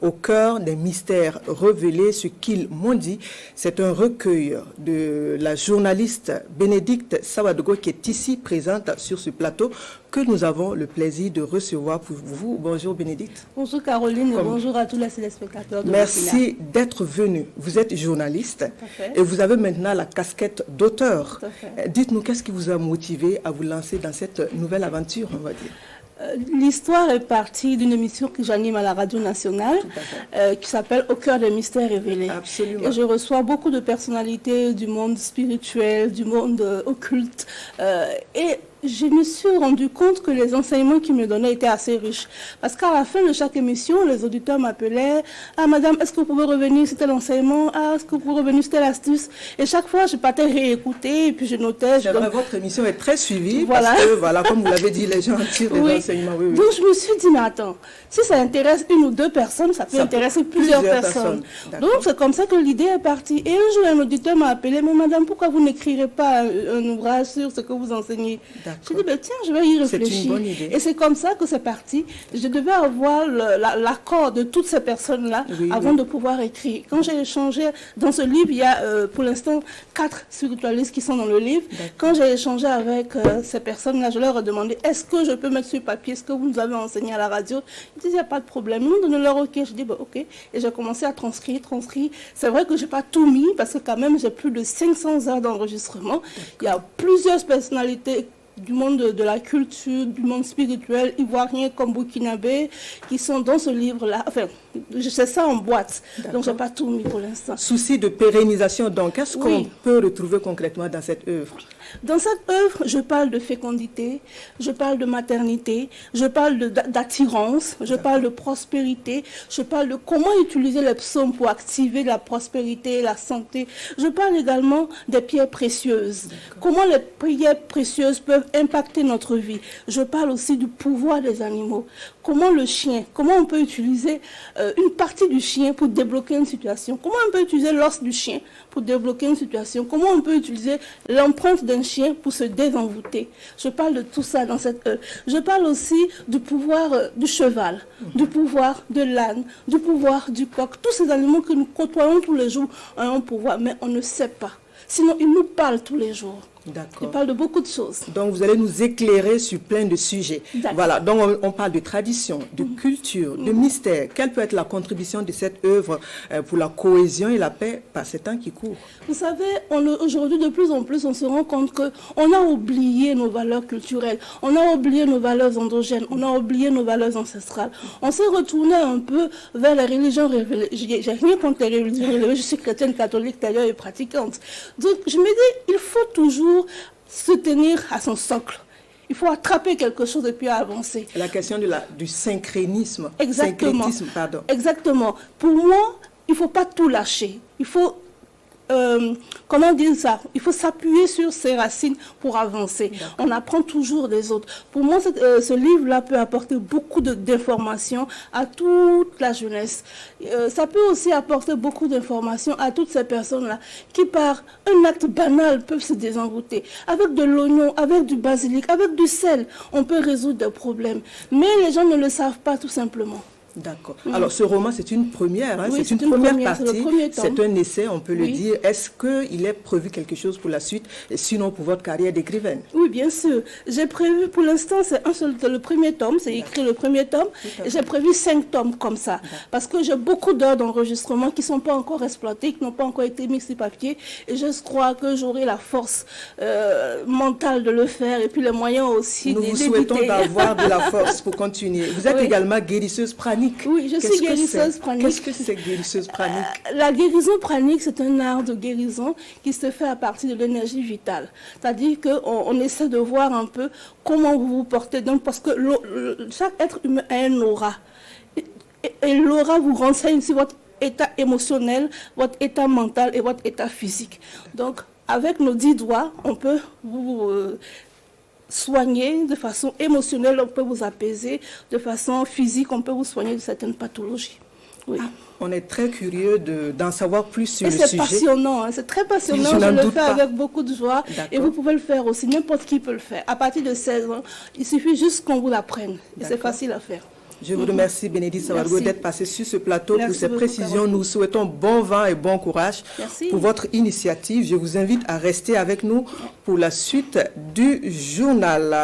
Au cœur des mystères révélés, ce qu'ils m'ont dit, c'est un recueil de la journaliste Bénédicte Sawadogo qui est ici présente sur ce plateau que nous avons le plaisir de recevoir pour vous. Bonjour Bénédicte. Bonjour Caroline et bonjour à tous les téléspectateurs de Merci d'être venue. Vous êtes journaliste et vous avez maintenant la casquette d'auteur. Dites-nous, qu'est-ce qui vous a motivé à vous lancer dans cette nouvelle aventure, on va dire? L'histoire est partie d'une émission que j'anime à la Radio Nationale qui s'appelle Au cœur des mystères révélés. Absolument. Et je reçois beaucoup de personnalités du monde spirituel, du monde occulte. Et je me suis rendu compte que les enseignements qu'ils me donnaient étaient assez riches. Parce qu'à la fin de chaque émission, les auditeurs m'appelaient « Ah madame, est-ce que vous pouvez revenir sur tel enseignement? Ah, est-ce que vous pouvez revenir sur telle astuce ?» Et chaque fois, je partais réécouter et puis je notais. Votre émission est très suivie voilà. Parce que, voilà, comme vous l'avez dit, les gens tirent des enseignements. Oui, oui. Donc je me suis dit, mais attends, si ça intéresse une ou deux personnes, ça peut intéresser plusieurs personnes. Donc c'est comme ça que l'idée est partie. Et un jour, un auditeur m'a appelé « Mais madame, pourquoi vous n'écrirez pas un ouvrage sur ce que vous enseignez ?» J'ai dit, ben, tiens, je vais y réfléchir. C'est une bonne idée. Et c'est comme ça que c'est parti. Je devais avoir l'accord de toutes ces personnes-là avant de pouvoir écrire. Quand j'ai échangé dans ce livre, il y a pour l'instant 4 spiritualistes qui sont dans le livre. Quand j'ai échangé avec ces personnes-là, je leur ai demandé, est-ce que je peux mettre sur papier ce que vous nous avez enseigné à la radio? Ils disaient, il n'y a pas de problème. Ils m'ont donné leur OK. Je dis, ben, OK. Et j'ai commencé à transcrire. C'est vrai que je n'ai pas tout mis parce que quand même, j'ai plus de 500 heures d'enregistrement. Il y a plusieurs personnalités du monde de la culture, du monde spirituel, ivoirien comme burkinabé, qui sont dans ce livre-là. Enfin, c'est ça en boîte, donc je n'ai pas tout mis pour l'instant. Souci de pérennisation, donc, qu'est-ce qu'on peut retrouver concrètement dans cette œuvre? Dans cette œuvre, je parle de fécondité, je parle de maternité, je parle d'attirance, je parle de prospérité, je parle de comment utiliser les psaumes pour activer la prospérité et la santé. Je parle également des pierres précieuses, comment les pierres précieuses peuvent impacter notre vie. Je parle aussi du pouvoir des animaux, comment le chien, comment on peut utiliser une partie du chien pour débloquer une situation, comment on peut utiliser l'os du chien pour débloquer une situation, comment on peut utiliser l'empreinte d'un chien pour se désenvoûter. Je parle de tout ça dans cette œuvre. Je parle aussi du pouvoir du cheval, du pouvoir de l'âne, du pouvoir du coq. Tous ces animaux que nous côtoyons tous les jours ont un pouvoir, mais on ne sait pas. Sinon, ils nous parlent tous les jours. Ils parlent de beaucoup de choses. Donc, vous allez nous éclairer sur plein de sujets. Voilà, donc on parle de tradition, de culture, de mystère. Quelle peut être la contribution de cette œuvre pour la cohésion et la paix par ces temps qui courent? Vous savez, aujourd'hui, de plus en plus, on se rend compte qu'on a oublié nos valeurs culturelles, on a oublié nos valeurs endogènes, on a oublié nos valeurs ancestrales. On s'est retourné un peu vers les religions révélées. J'ai rien contre les religions révélées, je suis chrétienne, catholique, d'ailleurs, et pratiquante. Donc, je me dis, il faut toujours se tenir à son socle. Il faut attraper quelque chose et puis avancer. La question du syncrétisme. Exactement. Pardon. Exactement. Pour moi, il ne faut pas tout lâcher. Il faut, comment dire ça? Il faut s'appuyer sur ses racines pour avancer. On apprend toujours des autres. Pour moi, ce livre-là peut apporter beaucoup d'informations à toute la jeunesse. Ça peut aussi apporter beaucoup d'informations à toutes ces personnes-là qui, par un acte banal, peuvent se désenvoûter. Avec de l'oignon, avec du basilic, avec du sel, on peut résoudre des problèmes. Mais les gens ne le savent pas tout simplement. D'accord. Alors, ce roman, c'est une première, hein? C'est une première partie. C'est un essai, on peut le dire. Est-ce qu'il est prévu quelque chose pour la suite, sinon pour votre carrière d'écrivaine? Oui, bien sûr. J'ai prévu, pour l'instant, c'est le premier tome, c'est écrit le premier tome. J'ai prévu 5 tomes comme ça, parce que j'ai beaucoup d'heures d'enregistrement qui ne sont pas encore exploitées, qui n'ont pas encore été mises sur papier. Et je crois que j'aurai la force mentale de le faire, et puis les moyens aussi d'éviter. Nous vous souhaitons d'avoir de la force pour continuer. Vous êtes également guérisseuse pranique. Oui, je suis guérisseuse pranique. Qu'est-ce que c'est guérisseuse pranique? La guérison pranique, c'est un art de guérison qui se fait à partir de l'énergie vitale. C'est-à-dire qu'on essaie de voir un peu comment vous vous portez. Donc, parce que chaque être humain a un aura. Et l'aura vous renseigne sur votre état émotionnel, votre état mental et votre état physique. Donc, avec nos 10 doigts, on peut vous soigner de façon émotionnelle, on peut vous apaiser, de façon physique, on peut vous soigner de certaines pathologies. Oui. On est très curieux d'en savoir plus sur le sujet. C'est passionnant, hein, c'est très passionnant, je le fais avec beaucoup de joie et vous pouvez le faire aussi, n'importe qui peut le faire. À partir de 16 ans, il suffit juste qu'on vous l'apprenne et c'est facile à faire. Je vous remercie, Bénédicte Savadogo, d'être passée sur ce plateau pour ces beaucoup, précisions. Caroline. Nous souhaitons bon vent et bon courage pour votre initiative. Je vous invite à rester avec nous pour la suite du journal.